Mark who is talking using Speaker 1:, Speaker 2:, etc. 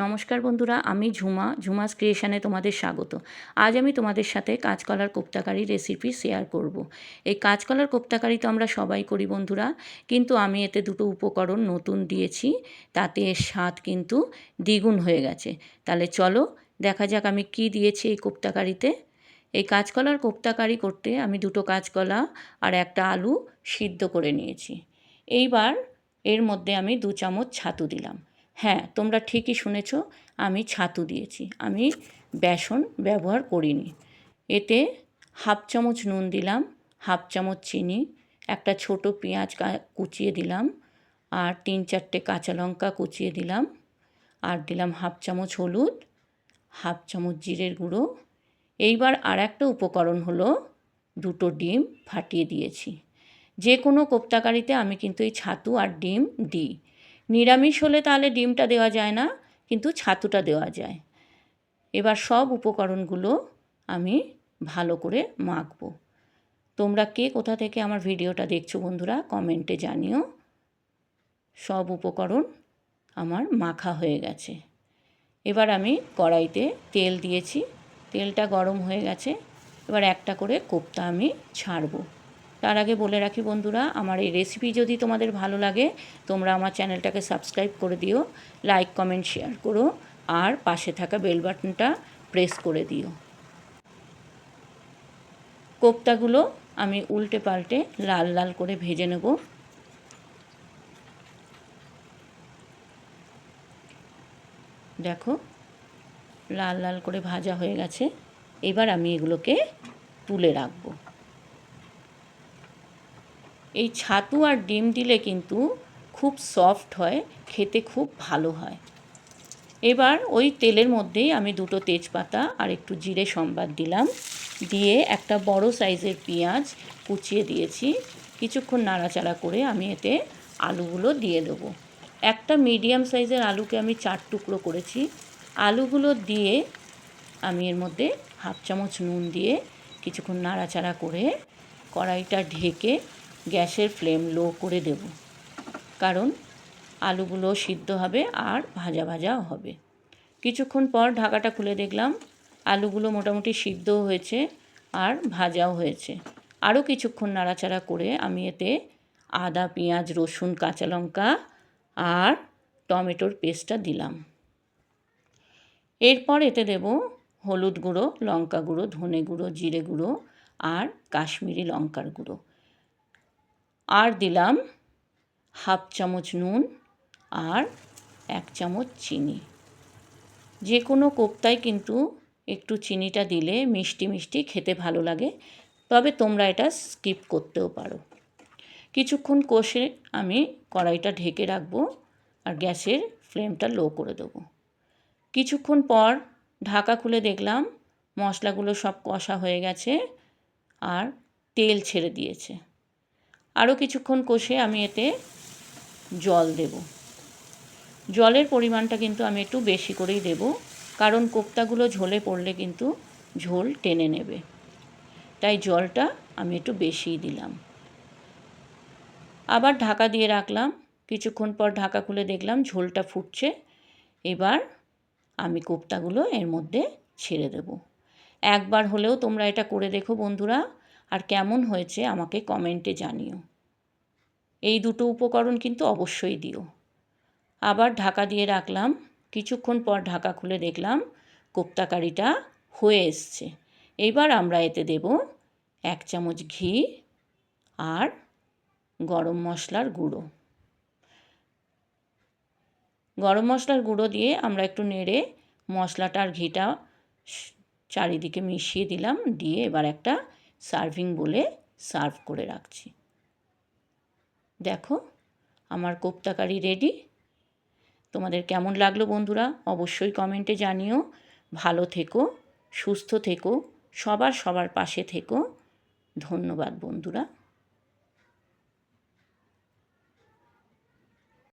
Speaker 1: নমস্কার বন্ধুরা, আমি ঝুমাস ক্রিয়েশনে তোমাদের স্বাগত। আজ আমি তোমাদের সাথে কাঁচকলার কোপ্তাকারি রেসিপি শেয়ার করব। এই কাঁচকলার কোপ্তাকারি তো আমরা সবাই করি বন্ধুরা, কিন্তু আমি এতে দুটো উপকরণ নতুন দিয়েছি, তাতে এর স্বাদ কিন্তু দ্বিগুণ হয়ে গেছে। তাহলে চলো দেখা যাক আমি কি দিয়েছি এই কোপ্তাকারিতে। এই কাঁচকলার কোপ্তাকারি করতে আমি দুটো কাঁচকলা আর একটা আলু সিদ্ধ করে নিয়েছি। এইবার এর মধ্যে আমি 2 চামচ ছাতু দিলাম। হ্যাঁ, তোমরা ঠিকই শুনেছ, আমি ছাতু দিয়েছি, আমি বেসন ব্যবহার করিনি। এতে 1/2 চামচ নুন দিলাম, 1/2 চামচ চিনি, একটা ছোট পেঁয়াজ কুচিয়ে দিলাম, আর 3-4টে কাঁচা লঙ্কা কুচিয়ে দিলাম, আর দিলাম 1/2 চামচ হলুদ, 1/2 চামচ জিরের গুঁড়ো। এইবার আর একটা উপকরণ হলো 2টো ডিম ফাটিয়ে দিয়েছি। যে কোনো কোপ্তাকারিতে আমি কিন্তু এই ছাতু আর ডিম দিই। নিরামিষ হলে তাহলে ডিমটা দেওয়া যায় না, কিন্তু ছাতুটা দেওয়া যায়। এবার সব উপকরণগুলো আমি ভালো করে মাখবো। তোমরা কে কোথা থেকে আমার ভিডিওটা দেখছো বন্ধুরা, কমেন্টে জানিও। সব উপকরণ আমার মাখা হয়ে গেছে। এবার আমি কড়াইতে তেল দিয়েছি, তেলটা গরম হয়ে গেছে। এবার একটা করে কোপ্তা আমি ছাড়বো। তার আগে বলে রাখি বন্ধুরা, আমার এই রেসিপি যদি তোমাদের ভালো লাগে, তোমরা আমার চ্যানেলটাকে সাবস্ক্রাইব করে দিও, লাইক কমেন্ট শেয়ার করো, আর পাশে থাকা বেল বাটনটা প্রেস করে দিও। কোপ্তাগুলো আমি উল্টে পাল্টে লাল লাল করে ভেজে নেব। দেখো, লাল লাল করে ভাজা হয়ে গেছে। এবার আমি এগুলোকে তুলে রাখবো। এই ছাতু আর ডিম দিলে কিন্তু খুব সফট হয়, খেতে খুব ভালো হয়। এবার ওই তেলের মধ্যেই আমি 2টো তেজপাতা আর একটু জিরে সম্বাদ দিলাম, দিয়ে একটা বড় সাইজের পেঁয়াজ কুচিয়ে দিয়েছি। কিছুক্ষণ নাড়াচাড়া করে আমি এতে আলুগুলো দিয়ে দেবো। একটা মিডিয়াম সাইজের আলুকে আমি 4 টুকরো করেছি। আলুগুলো দিয়ে আমি এর মধ্যে 1/2 চামচ নুন দিয়ে কিছুক্ষণ নাড়াচাড়া করে কড়াইটা ঢেকে গ্যাসের ফ্লেম লো করে দেব, কারণ আলুগুলো সিদ্ধ হবে আর ভাজা ভাজাও হবে। কিছুক্ষণ পর ঢাকাটা খুলে দেখলাম আলুগুলো মোটামুটি সিদ্ধও হয়েছে আর ভাজাও হয়েছে। আরও কিছুক্ষণ নাড়াচাড়া করে আমি এতে আদা, পেঁয়াজ, রসুন, কাঁচা লঙ্কা আর টমেটোর পেস্টটা দিলাম। এরপর এতে দেব হলুদ গুঁড়ো, লঙ্কা গুঁড়ো, ধনে গুঁড়ো, জিরে গুঁড়ো আর কাশ্মীরি লঙ্কার গুঁড়ো, আর দিলাম 1/2 চামচ নুন আর 1 চামচ চিনি। যে কোনো কোপ্তায় কিন্তু একটু চিনিটা দিলে মিষ্টি মিষ্টি খেতে ভালো লাগে, তবে তোমরা এটা স্কিপ করতেও পারো। কিছুক্ষণ কষে আমি কড়াইটা ঢেকে রাখবো আর গ্যাসের ফ্লেমটা লো করে দেবো। কিছুক্ষণ পর ঢাকা খুলে দেখলাম মশলাগুলো সব কষা হয়ে গেছে আর তেল ছেড়ে দিয়েছে। আরও কিছুক্ষণ কষে আমি এতে জল দেব। জলের পরিমাণটা কিন্তু আমি একটু বেশি করেই দেব, কারণ কোপ্তাগুলো ঝোলে পড়লে কিন্তু ঝোল টেনে নেবে, তাই জলটা আমি একটু বেশিই দিলাম। আবার ঢাকা দিয়ে রাখলাম। কিছুক্ষণ পর ঢাকা খুলে দেখলাম ঝোলটা ফুটছে। এবার আমি কোপ্তাগুলো এর মধ্যে ছেড়ে দেব। একবার হলেও তোমরা এটা করে দেখো বন্ধুরা, আর কেমন হয়েছে আমাকে কমেন্টে জানিও। এই 2টো উপকরণ কিন্তু অবশ্যই দিও। আবার ঢাকা দিয়ে রাখলাম। কিছুক্ষণ পর ঢাকা খুলে দেখলাম কোপ্তাকারিটা হয়ে এসছে। এবার আমরা এতে দেব 1 চামচ ঘি আর গরম মশলার গুঁড়ো। গরম মশলার গুঁড়ো দিয়ে আমরা একটু নেড়ে মশলাটা আর ঘিটা চারিদিকে মিশিয়ে দিলাম, দিয়ে এবার একটা সার্ভিং বলে সার্ভ করে রাখছি। দেখো, আমার কোপ্তাকারি রেডি। তোমাদের কেমন লাগলো বন্ধুরা অবশ্যই কমেন্টে জানিও। ভালো থেকো, সুস্থ থেকো, সবার পাশে থেকো। ধন্যবাদ বন্ধুরা।